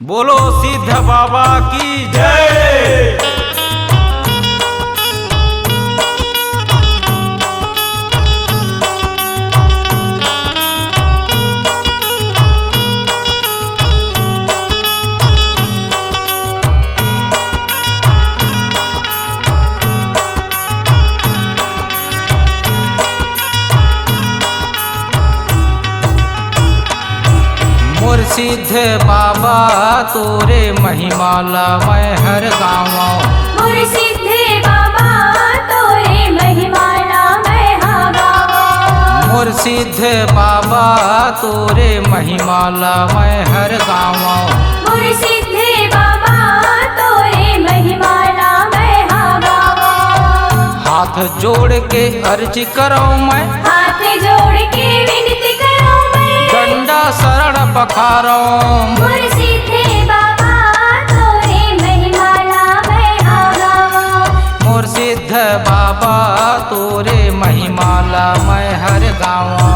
बोलो सिद्ध बाबा की जय। मोर सिद्ध बाबा तोरे महिमाला मैं हर गाँव। मोर सिद्ध बाबा तोरे महिमाला मैं हर गाँव। मोर सिद्ध बाबा तोरे महिमाला मैं हर गाँव। मोर सिद्ध बाबा तोरे महिमाला मैं हर गाँव। हाथ जोड़ के अर्ज करो मैं, हाथ जोड़ के विनती करो मैं, डंडा शरण पखारो। मोर सिद्ध बाबा तोरे महिमाला मैं हर गाँव। मोर सिद्ध बाबा तोरे महिमाला मैं हर गाँव।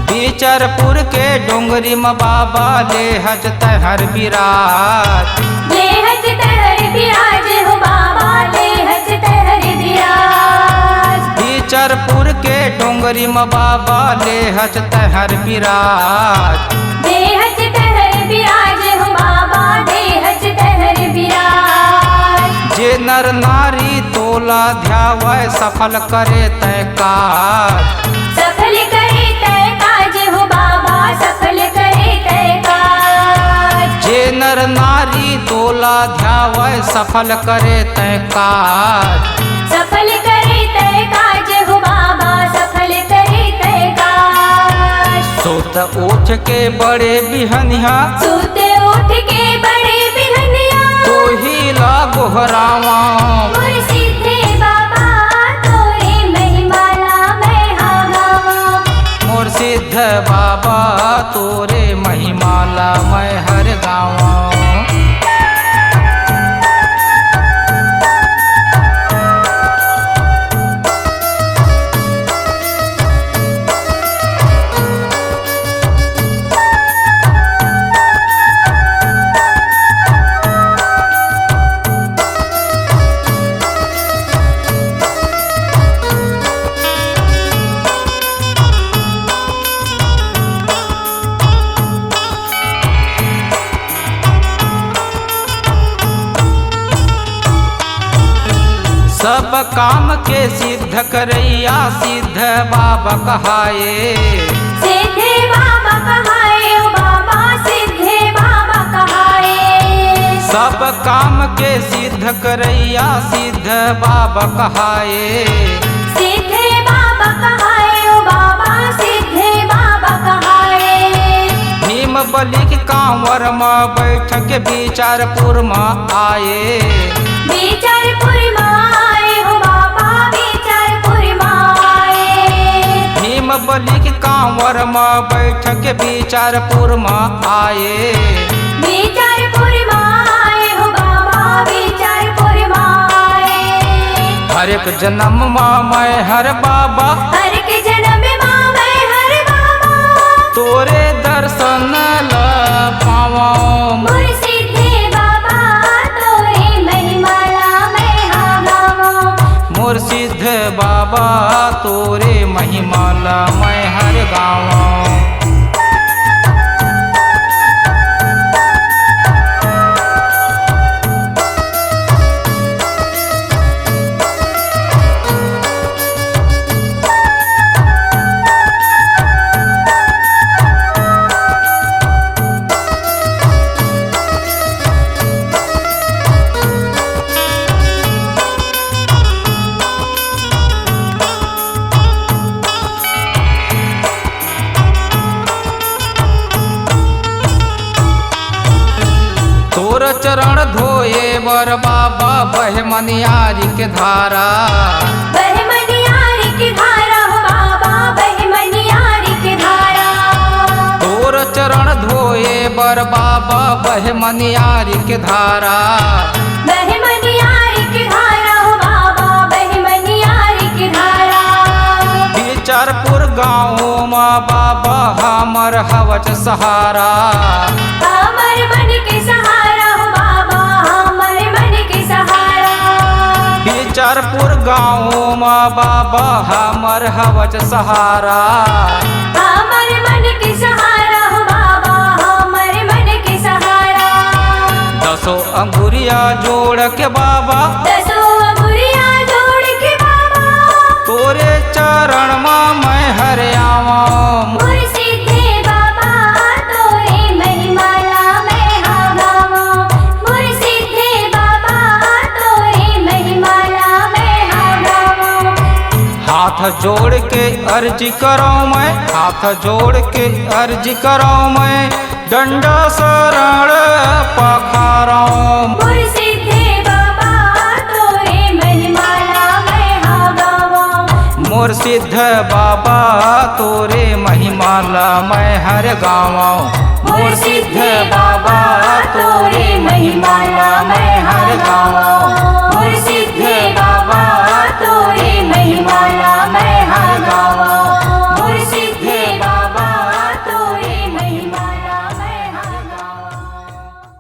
बीचरपुर के डोंगरी में बाबा ले हजत हर विराज। ले हजत हर विराज हो बाबा, ले हजत हर विराज। बीचरपुर के डोंगरी में बाबा ले हजत हर विराज। ले हजत हर विराज हो बाबा, ले हजत हर विराज। जे नर नारी तोला ध्यावै सफल करे तय काज। सफल करे तय काज हो बाबा, सफल करे तय काज। जे नर नारी तोला ध्यावै सफल करे तय काज। सफल करे तय काज हो बाबा, सफल करे तय काज। सोत उठ के बड़े बिहनिया, सोते उठ के बड़े बिहनिया, तो ही लागो हरावा। मोर सिद्ध बाबा तोरे महिमाला मैं हर गाँव। मोर सिद्ध बाबा तोरे महिमाला मैं हर गाँव। सब काम के सिद्ध करैया सिद्ध बाबा कहाए। सिद्ध बाबा कहाए ओ बाबा, सिद्ध बाबा कहाए। सब काम के सिद्ध करैया सिद्ध बाबा कहाए। सिद्ध बाबा कहाए ओ बाबा, सिद्ध बाबा कहाए। भीम बलि के कांवर में बैठ के बीचारपुर में आए। बीचारपुर में आए हो बाबा, बीचारपुर में आए। भीम बलि के कांवर में बैठ के बीचारपुर में आए। बीचारपुर में आए हो बाबा, बीचारपुर में आए। हर एक जन्म में मैं हर बाबा, हर के जन्म में मैं हर बाबा, तोरे दर्शन ल पावा। मोर सिद्ध बाबा तोरे महिमाला मैं हर गाँव। मोर सिद्ध बाबा तोरे महिमाला मैं हर गाँव। चरण धोए बर बाबा बह मनियारी के धारा। बह मनियारी की धारा हो बाबा, बह मनियारी की धारा। तोर चरण धोए बर बाबा बह मनियारी के धारा। बह मनियारी की धारा हो बाबा, बह मनियारी की धारा। बिचारपुर गाँव में बाबा हमर हवच सहारा। हमर मन के सहारा हो बाबा, हमर मन के सहारा। बिचारपुर गाँव में बाबा हमर हवच सहारा। हमर मन के सहारा हो बाबा, हमर मन के सहारा। दसों अंगुरिया जोड़ के बाबा, दसो अंगुरिया जोड़ के बाबा, तोरे चरण में मैं हर आवां। मोर सिद्धे बाबा तोरे महिमाला मैं हाँ गावां। मोर सिद्धे बाबा तोरे महिमाला मैं हाँ गावां। हाथ जोड़ के अर्जी करो मैं, हाथ जोड़ के अर्जी करो मैं, डंडा शरण पखारो। मोर सिद्धे बाबा तोरे महिमाला मैं हाँ गावां। मोर सिद्ध बाबा तोरे महिमाला मैं हर गाँव। मोर सिद्धे बाबा तोरे महिमाला